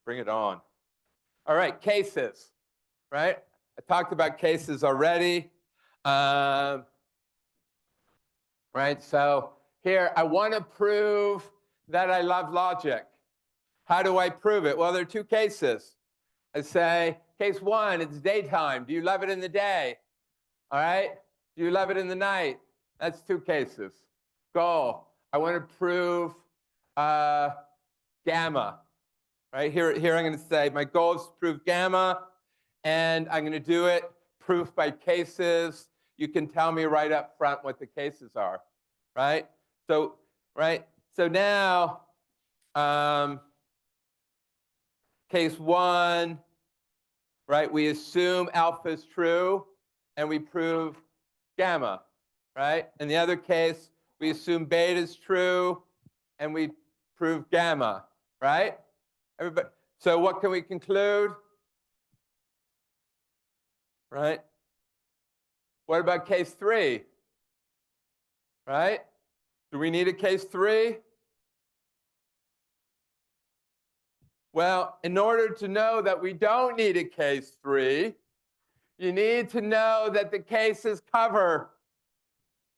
Bring it on. All right, cases, right? I talked about cases already. Right, so here, I want to prove that I love logic. How do I prove it? Well, there are two cases. I say, case one, it's daytime. Do you love it in the day? All right? Do you love it in the night? That's two cases. Goal, I want to prove gamma. Right? Here I'm going to say my goal is to prove gamma, and I'm going to do it proof by cases. You can tell me right up front what the cases are, right? So now, case one, right? We assume alpha is true, and we prove gamma, right? In the other case, we assume beta is true, and we prove gamma, right? Everybody. So what can we conclude? Right? What about case three? Right? Do we need a case three? Well, in order to know that we don't need a case three, you need to know that the cases cover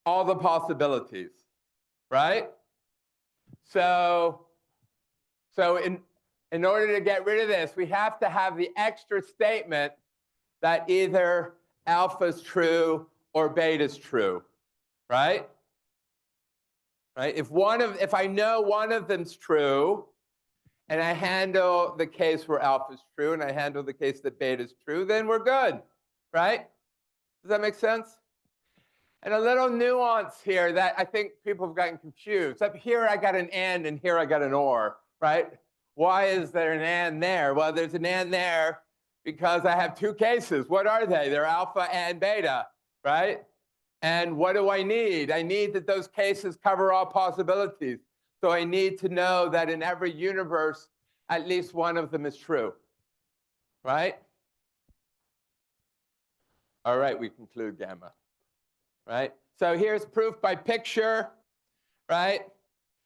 all the possibilities, right? So in order to get rid of this, we have to have the extra statement that either alpha is true or beta is true, right? Right? If I know one of them's true, and I handle the case where alpha is true, and I handle the case that beta is true, then we're good, right? Does that make sense? And a little nuance here that I think people have gotten confused. Up here I got an and here I got an or, right? Why is there an and there? Well, there's an and there because I have two cases. What are they? They're alpha and beta, right? And what do I need? I need that those cases cover all possibilities. So I need to know that in every universe, at least one of them is true, right? All right, we conclude gamma, right? So here's proof by picture, right?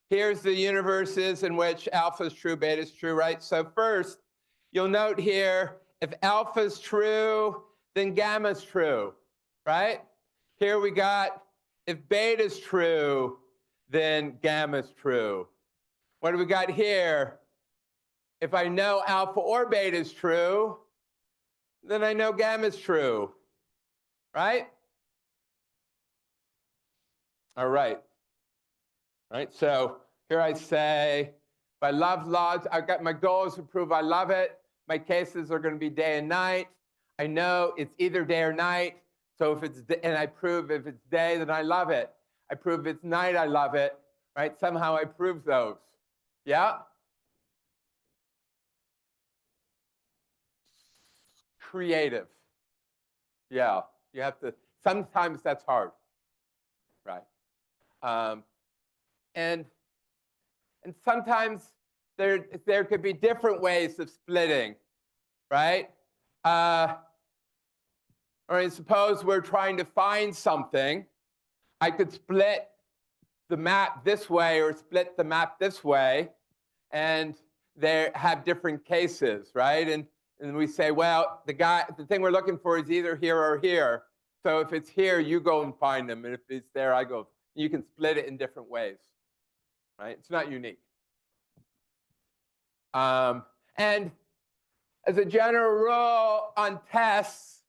Here's the universes in which alpha is true, beta is true, right? So first, you'll note here, if alpha is true, then gamma is true, right? Here we got, if beta is true, then gamma is true. What do we got here? If I know alpha or beta is true, then I know gamma is true, right? All right. All right, so here I say, if I love logic, I've got my goals to prove I love it. My cases are going to be day and night. I know it's either day or night. So if it's, and I prove if it's day, then I love it. I prove it's night, I love it, right? Somehow I prove those. Yeah? Creative. Yeah, you have to, sometimes that's hard, right? And sometimes there could be different ways of splitting, right? Or suppose we're trying to find something. I could split the map this way or split the map this way, and they have different cases, right? And we say, well, the thing we're looking for is either here or here. So if it's here, you go and find them, and if it's there, I go. You can split it in different ways, right? It's not unique. And as a general rule on tests,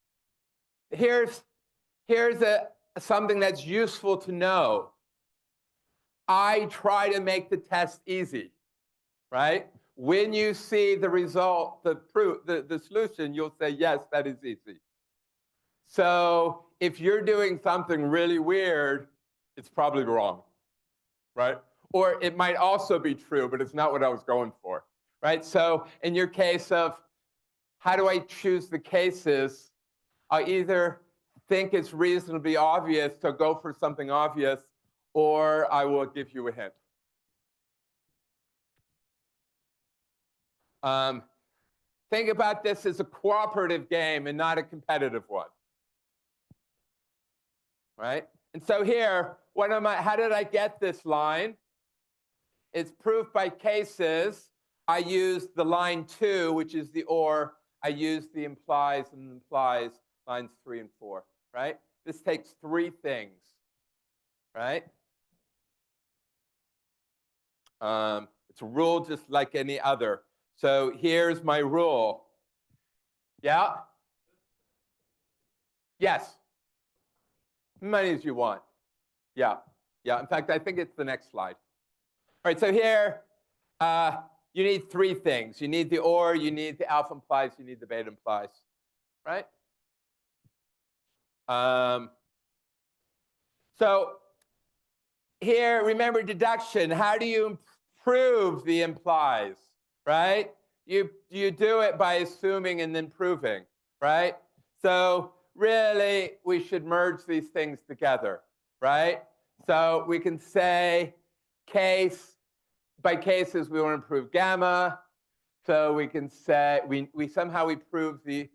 here's something that's useful to know. I try to make the test easy, right? When you see the result, the proof, the solution, you'll say, yes, that is easy. So if you're doing something really weird, it's probably wrong, right? Or it might also be true, but it's not what I was going for, right? So in your case of how do I choose the cases, I either think it's reasonably obvious to go for something obvious, or I will give you a hint. Think about this as a cooperative game and not a competitive one, right? And so here, how did I get this line? It's proof by cases. I use the line 2, which is the or. I use the implies and implies lines 3 and 4, right? This takes 3 things, right? It's a rule just like any other. So here's my rule. Yeah? Yes. As many as you want. Yeah. Yeah. In fact, I think it's the next slide. All right. So here, you need 3 things. You need the or, you need the alpha implies, you need the beta implies, right? So here, remember deduction. How do you prove the implies, right? You do it by assuming and then proving, right? So really, we should merge these things together, right? So we can say case, by cases, we want to prove gamma. So we can say, we somehow we prove the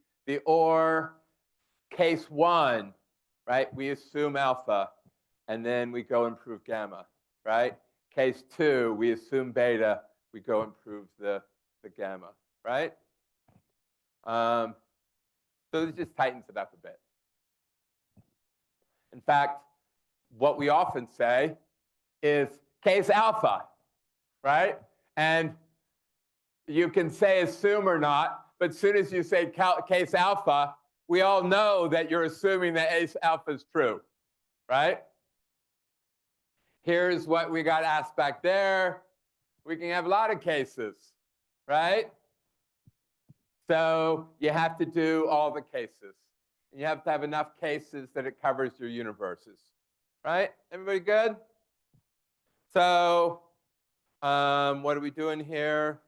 or case 1, right? We assume alpha, and then we go and prove gamma, right? Case 2, we assume beta, we go and prove the gamma, right? So this just tightens it up a bit. In fact, what we often say is case alpha, right? And you can say assume or not, but as soon as you say case alpha, we all know that you're assuming that alpha is true, right? Here's what we got asked back there. We can have a lot of cases, right? So you have to do all the cases. You have to have enough cases that it covers your universes, right? Everybody good? So what are we doing here?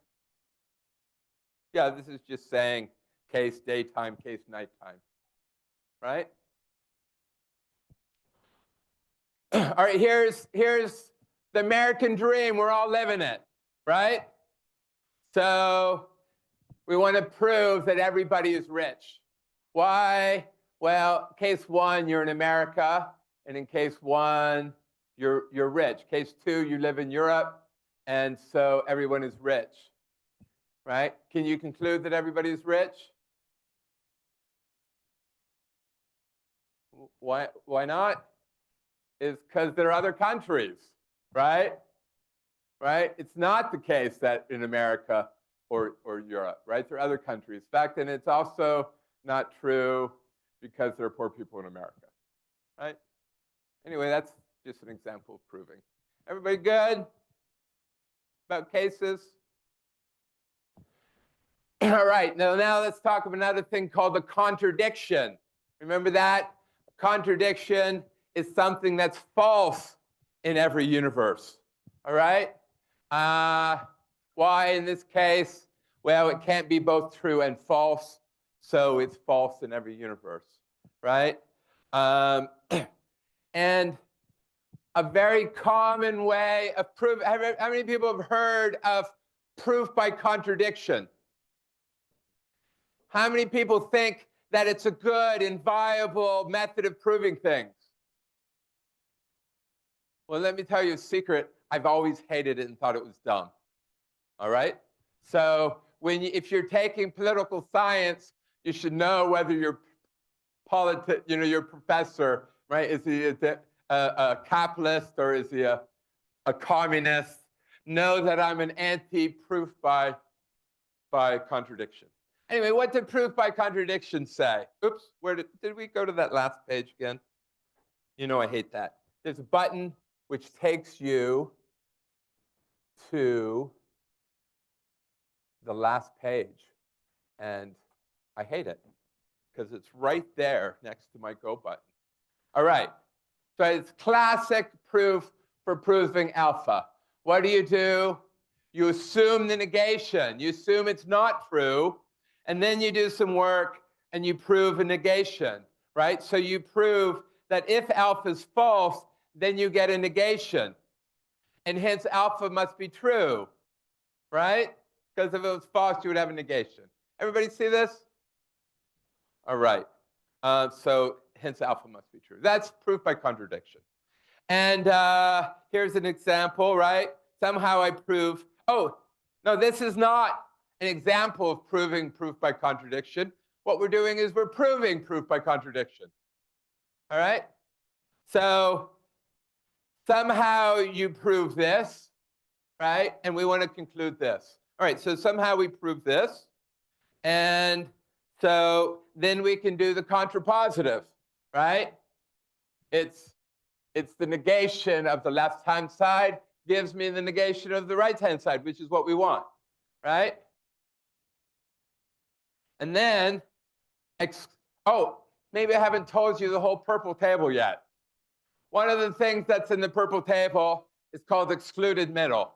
Yeah, this is just saying case daytime, case nighttime, right? All right, here's the American dream. We're all living it, right? So we want to prove that everybody is rich. Why? Well, case 1, you're in America, and in case 1, you're rich. Case 2, you live in Europe, and so everyone is rich, right? Can you conclude that everybody is rich? Why not? It's because there are other countries, right? Right? It's not the case that in America or Europe, right? There are other countries. In fact, and it's also not true because there are poor people in America, right? Anyway, that's just an example of proving. Everybody good about cases? All right, now let's talk about another thing called the contradiction. Remember that? A contradiction is something that's false in every universe, all right? Why in this case? Well, it can't be both true and false, so it's false in every universe, right? And a very common way of proof, how many people have heard of proof by contradiction? How many people think that it's a good and viable method of proving things? Well, let me tell you a secret. I've always hated it and thought it was dumb. All right? So if you're taking political science, you should know whether your your professor, right, is he a capitalist or is he a communist? Know that I'm an anti-proof by contradiction. Anyway, what did proof by contradiction say? Oops, where did we go to that last page again? You know I hate that. There's a button which takes you to the last page. And I hate it because it's right there next to my go button. All right, so it's classic proof for proving alpha. What do? You assume the negation. You assume it's not true, and then you do some work and you prove a negation, right? So you prove that if alpha is false, then you get a negation. And hence alpha must be true, right? Because if it was false, you would have a negation. Everybody see this? All right. So hence alpha must be true. That's proof by contradiction. And here's an example, right? Somehow I prove, No, this is not an example of proving proof by contradiction. What we're doing is we're proving proof by contradiction. All right? So somehow you prove this, right? And we want to conclude this. All right, so somehow we prove this. And so then we can do the contrapositive, right? It's the negation of the left-hand side gives me the negation of the right-hand side, which is what we want, right? And then, maybe I haven't told you the whole purple table yet. One of the things that's in the purple table is called excluded middle.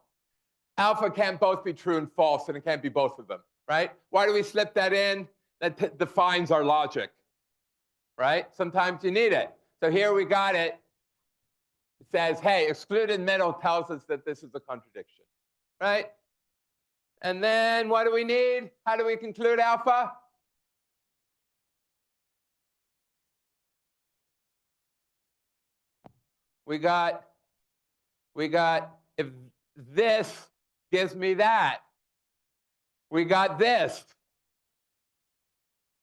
Alpha can't both be true and false, and it can't be both of them, right? Why do we slip that in? That defines our logic, right? Sometimes you need it. So here we got it. It says, hey, excluded middle tells us that this is a contradiction, right? And then what do we need? How do we conclude alpha? We got if this gives me that. We got this.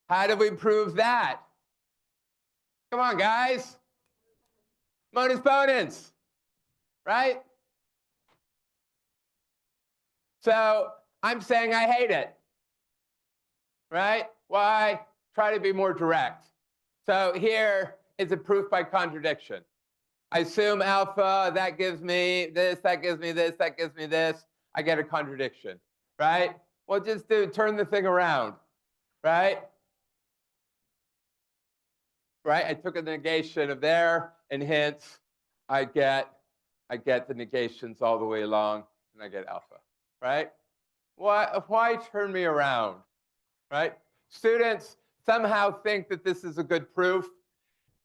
How do we prove that? Come on, guys. Modus Ponens, right? So I'm saying I hate it, right? Why? Try to be more direct. So here is a proof by contradiction. I assume alpha, that gives me this, that gives me this, that gives me this. I get a contradiction, right? Well, just turn the thing around, right? Right? I took a negation of there, and hence I get the negations all the way along, and I get alpha, right? Why turn me around, right? Students somehow think that this is a good proof,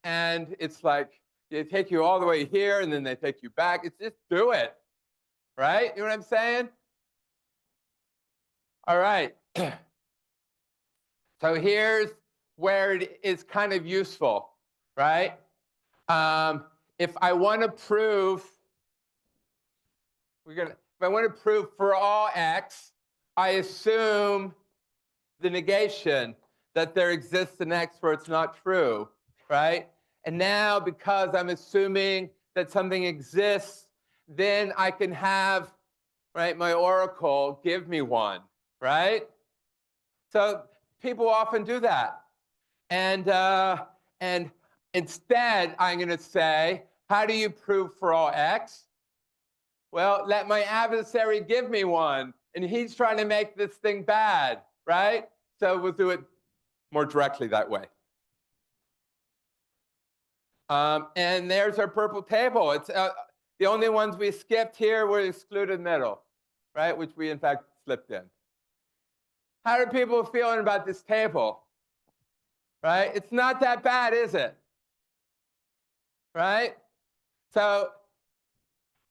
and it's like they take you all the way here, and then they take you back. It's just do it, right? You know what I'm saying? All right. So here's where it is kind of useful, right? If I want to prove, if I want to prove for all x, I assume the negation that there exists an x where it's not true, right? And now, because I'm assuming that something exists, then I can have, right, my oracle give me one, right? So people often do that. And instead, I'm going to say, how do you prove for all x? Well, let my adversary give me one. And he's trying to make this thing bad, right? So we'll do it more directly that way. And there's our purple table. It's the only ones we skipped here were excluded middle, right? Which we, in fact, slipped in. How are people feeling about this table? Right? It's not that bad, is it? Right? So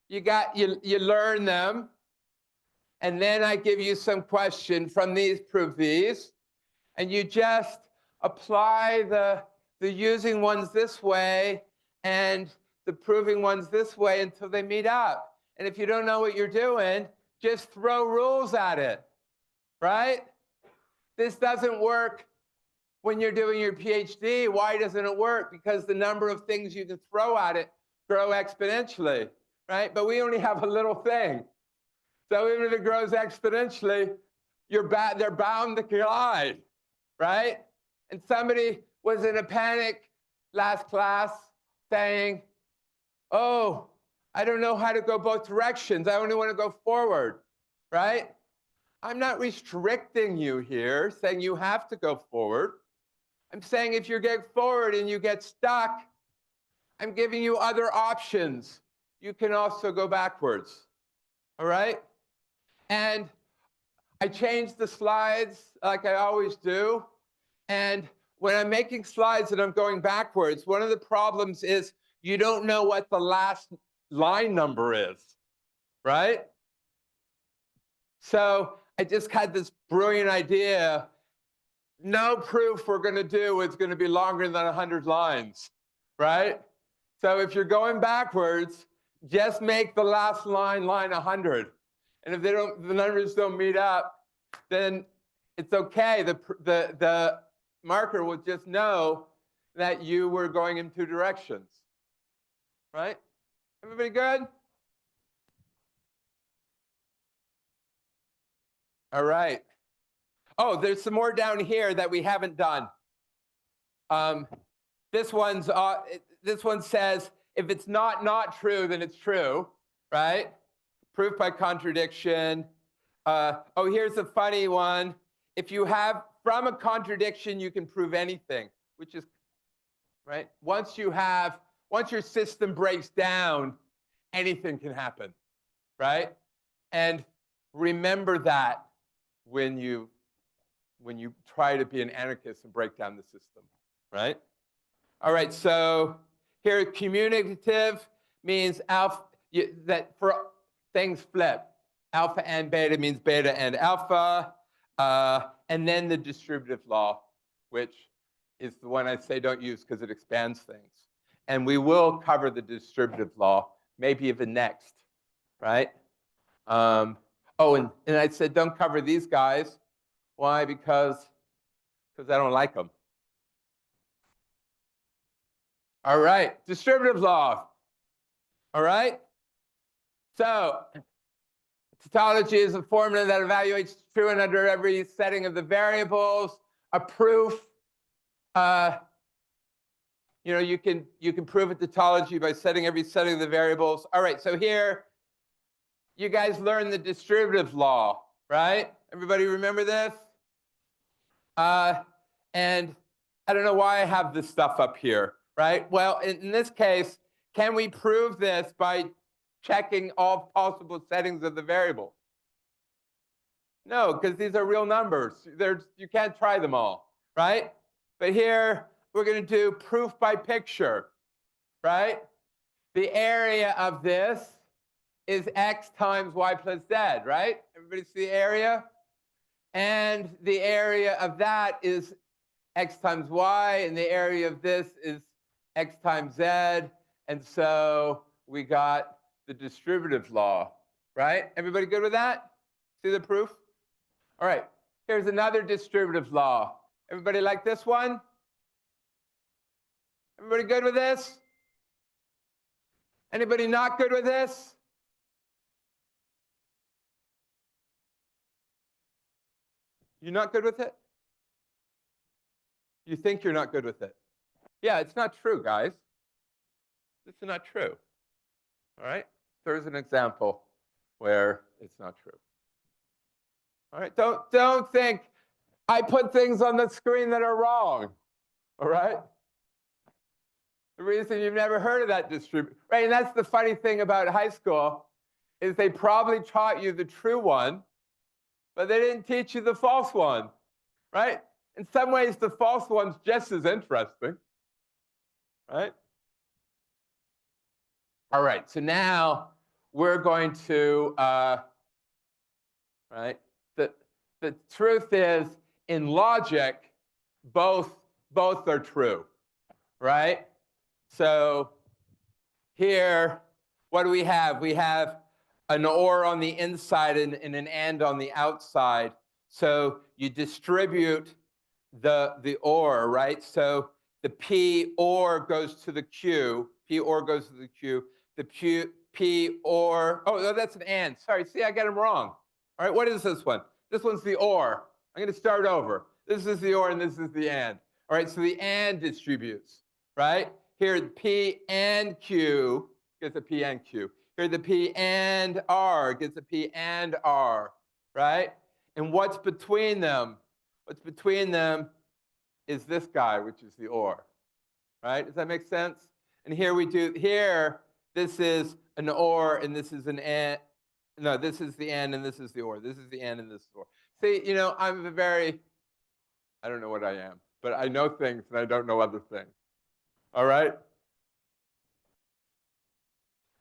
you learn them, and then I give you some question from these, prove these, and you just apply the using ones this way and the proving ones this way until they meet up. And if you don't know what you're doing, just throw rules at it, right? This doesn't work when you're doing your PhD. Why doesn't it work? Because the number of things you can throw at it grow exponentially, right? But we only have a little thing. So even if it grows exponentially, they're bound to collide, right? And somebody was in a panic last class saying, oh, I don't know how to go both directions. I only want to go forward, right? I'm not restricting you here, saying you have to go forward. I'm saying if you get forward and you get stuck, I'm giving you other options. You can also go backwards, all right? And I changed the slides like I always do. And when I'm making slides and I'm going backwards, one of the problems is you don't know what the last line number is, right? So I just had this brilliant idea. No proof we're going to do is going to be longer than 100 lines, right? So if you're going backwards, just make the last line 100. And if the numbers don't meet up, then it's okay. The marker will just know that you were going in two directions, right? Everybody good? All right. Oh, there's some more down here that we haven't done. This one says if it's not true, then it's true, right? Proof by contradiction. Oh, here's a funny one. If you have from a contradiction, you can prove anything, which is right. Once your system breaks down, anything can happen, right? And remember that when you try to be an anarchist and break down the system, right? All right, so here communicative means that for things flip. Alpha and beta means beta and alpha. And then the distributive law, which is the one I say don't use because it expands things. And we will cover the distributive law, maybe even next, right? Oh, and I said don't cover these guys. Why? Because I don't like them. All right, distributive law. All right? So tautology is a formula that evaluates true and under every setting of the variables. A proof, you can prove a tautology by setting every setting of the variables. All right, so here, you guys learned the distributive law, right? Everybody remember this? And I don't know why I have this stuff up here, right? Well, in this case, can we prove this by checking all possible settings of the variable? No, because these are real numbers. You can't try them all, right? But here, we're going to do proof by picture, right? The area of this is x times y plus z, right? Everybody see the area? And the area of that is x times y, and the area of this is x times z. And so we got the distributive law, right? Everybody good with that? See the proof? All right, here's another distributive law. Everybody like this one? Everybody good with this? Anybody not good with this? You're not good with it? You think you're not good with it? Yeah, it's not true, guys. This is not true. All right? There's an example where it's not true. All right? Don't think I put things on the screen that are wrong. All right? The reason you've never heard of that distributive, right? And that's the funny thing about high school is they probably taught you the true one, but they didn't teach you the false one, right? In some ways, the false one's just as interesting, right? All right, so now we're going to, right? The truth is, in logic, both are true, right? So here, what do we have? We have an or on the inside and an and on the outside. So you distribute the or, right? So the P or goes to the Q. P or goes to the Q. The P or, oh, no, that's an and. Sorry, see, I got them wrong. All right, what is this one? This one's the or. I'm going to start over. This is the or and this is the and. All right, so the and distributes, right? Here, P and Q gets a P and Q. Here, the P and R gets a P and R, right? And what's between them? What's between them is this guy, which is the or, right? Does that make sense? And here we do, here, this is an or and this is an and. No, this is the and and this is the or. This is the and and this is the or. See, I'm I don't know what I am, but I know things and I don't know other things. All right?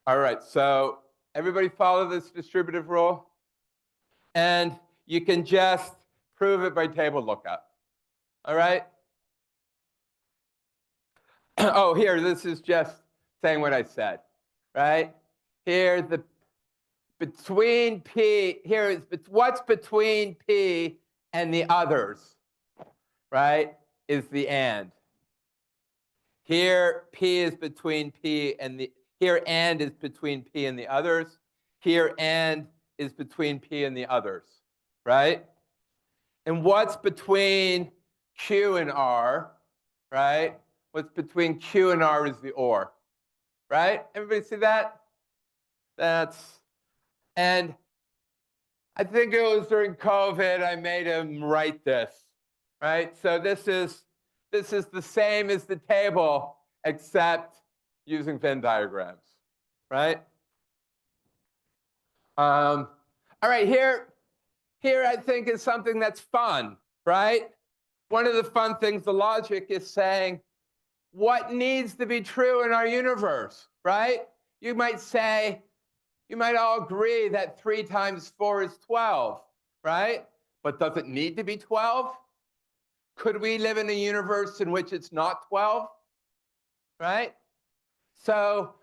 All right, so everybody follow this distributive rule? And you can just prove it by table lookup. All right? Oh, here, this is just saying what I said, right? Here, the between P, here is what's between P and the others, right, is the and. Here, P is between P and the, here and is between P and the others. Here and is between P and the others, right? And what's between Q and R, right? What's between Q and R is the or, right? Everybody see that? And I think it was during COVID, I made him write this, right? So this is the same as the table, except using Venn diagrams, right? All right, here I think is something that's fun, right? One of the fun things, the logic is saying, what needs to be true in our universe, right? You might say, you might all agree that 3 times 4 is 12, right? But does it need to be 12? Could we live in a universe in which it's not 12, right? So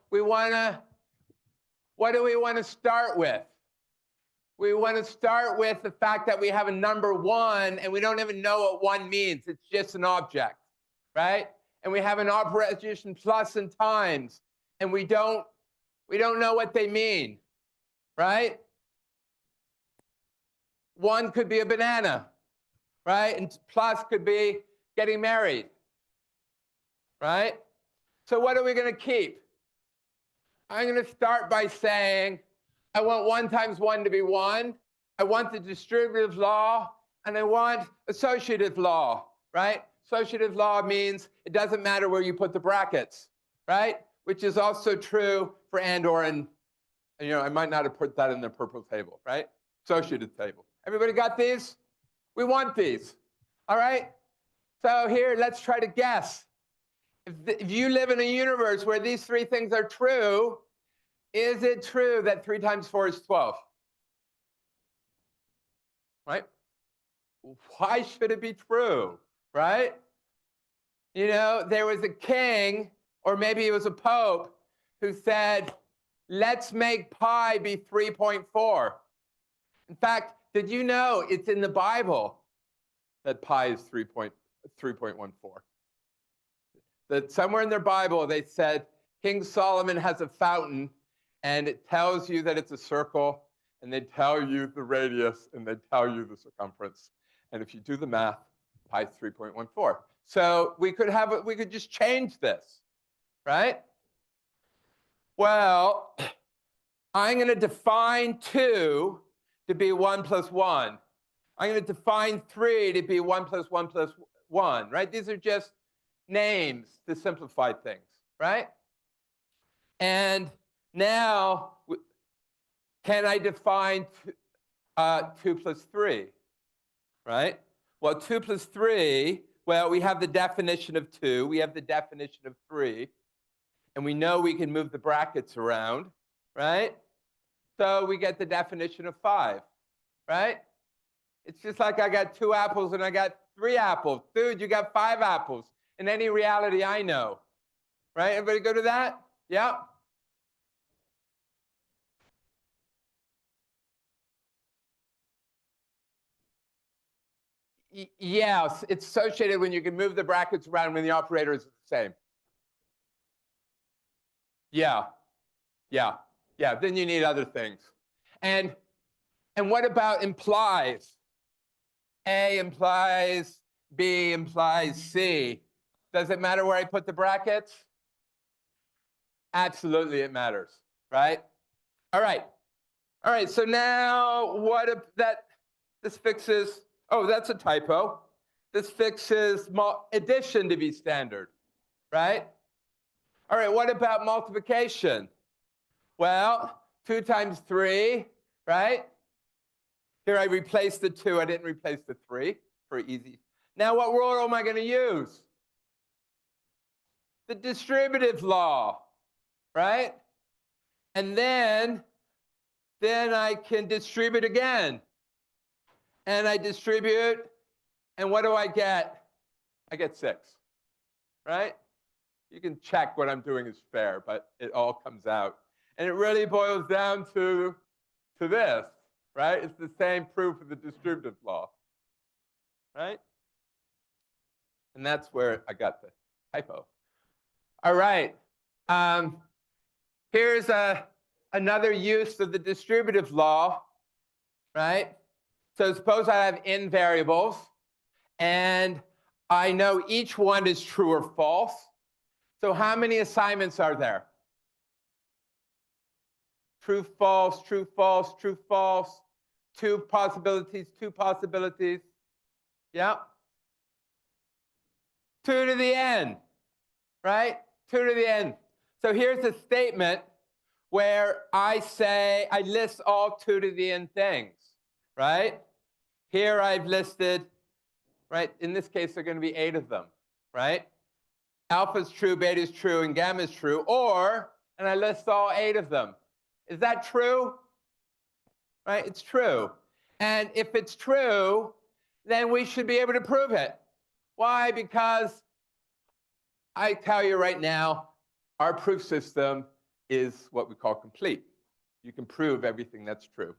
what do we want to start with? We want to start with the fact that we have a number 1, and we don't even know what 1 means. It's just an object, right? And we have an operation plus and times, and we don't know what they mean, right? 1 could be a banana, right? And plus could be getting married, right? So what are we going to keep? I'm going to start by saying, I want 1 times 1 to be 1. I want the distributive law, and I want associative law, right? Associative law means it doesn't matter where you put the brackets, right? Which is also true for and, or, and I might not have put that in the purple table, right? Associative table. Everybody got these? We want these, all right? So here, let's try to guess. If you live in a universe where these 3 things are true, is it true that 3 times 4 is 12? Right? Why should it be true? Right? There was a king, or maybe it was a pope, who said, let's make pi be 3.4. In fact, did you know it's in the Bible that pi is 3.14? That somewhere in their Bible they said King Solomon has a fountain, and it tells you that it's a circle, and they tell you the radius, and they tell you the circumference. And if you do the math, pi is 3.14. So we could just change this, right? Well, I'm going to define 2 to be 1 plus 1. I'm going to define 3 to be 1 plus 1 plus 1, right? These are just names to simplify things, right? And now, can I define 2 plus 3, right? Well, 2 plus 3, well, we have the definition of 2. We have the definition of 3. And we know we can move the brackets around, right? So we get the definition of 5, right? It's just like I got 2 apples and I got 3 apples. Dude, you got 5 apples in any reality I know, right? Everybody go to that? Yeah. Yes, it's associated when you can move the brackets around when the operator is the same. Yeah, then you need other things. And what about implies? A implies B implies C. Does it matter where I put the brackets? Absolutely it matters, right? All right, so now what if this fixes, oh, that's a typo. This fixes addition to be standard, right? All right, what about multiplication? Well, 2 times 3, right? Here I replaced the 2. I didn't replace the 3 for easy. Now what rule am I going to use? The distributive law, right? And then I can distribute again. And I distribute, and what do I get? I get 6, right? You can check what I'm doing is fair, but it all comes out. And it really boils down to to this, right? It's the same proof of the distributive law, right? And that's where I got the typo. All right. Here's another use of the distributive law, right? So suppose I have n variables, and I know each one is true or false. So how many assignments are there? True, false, true, false, true, false. Two possibilities, two possibilities. Yeah. 2 to the n, right? 2 to the n. So here's a statement where I list all 2 to the n things, right? Here I've listed, right? In this case, there are going to be 8 of them, right? Alpha is true, beta is true, and gamma is true. And I list all 8 of them. Is that true? Right? It's true. And if it's true, then we should be able to prove it. Why? Because I tell you right now, our proof system is what we call complete. You can prove everything that's true.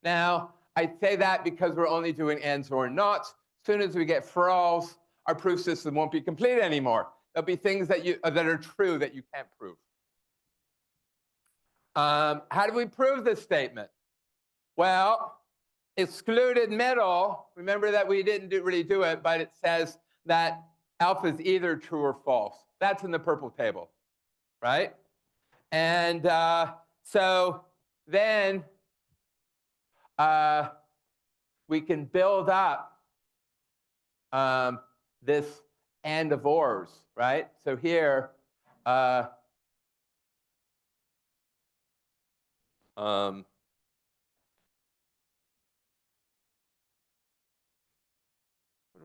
Now, I say that because we're only doing ands or nots. As soon as we get frols, our proof system won't be complete anymore. There'll be things that are true that you can't prove. How do we prove this statement? Well, excluded middle, remember that we didn't really do it, but it says that alpha is either true or false. That's in the purple table, right? And so then we can build up this and of ors, right? So here, what are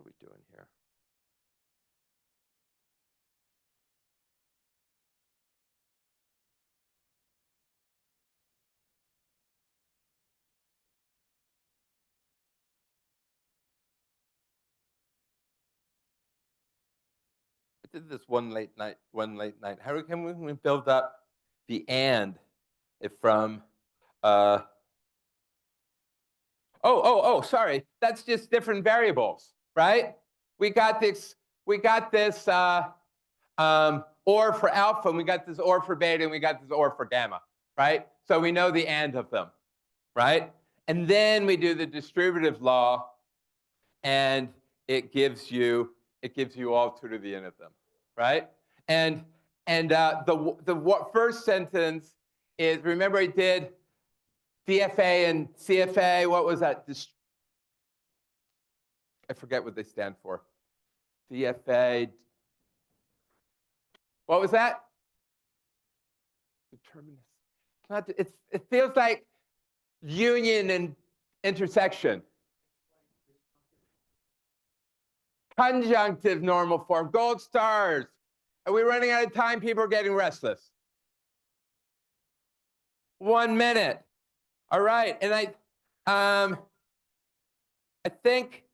we doing here? I did this one late night. How can we build up the and if from sorry, that's just different variables, right? We got this or for alpha, and we got this or for beta, and we got this or for gamma, right? So we know the and of them, right? And then we do the distributive law, and it gives you all 2 to the n of them, right? And the first sentence is, remember I did DFA and CFA. What was that? I forget what they stand for. DFA. What was that? Determinist. It feels like union and intersection. Conjunctive normal form. Gold stars. Are we running out of time? People are getting restless. 1 minute. All right. And I think,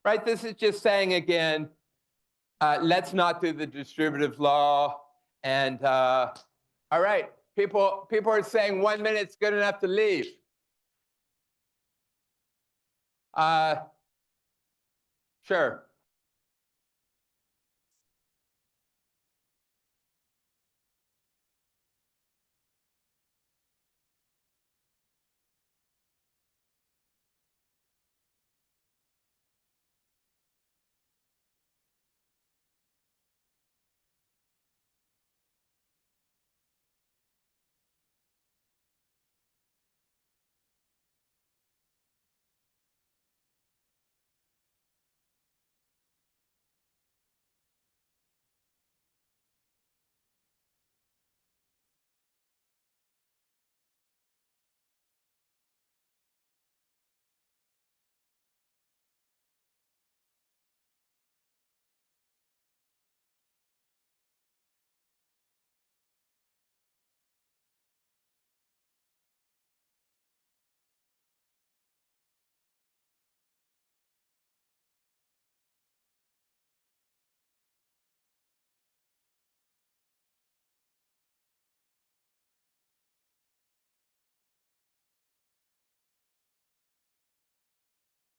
right, this is just saying again, let's not do the distributive law. And all right, people are saying 1 minute's good enough to leave. Sure.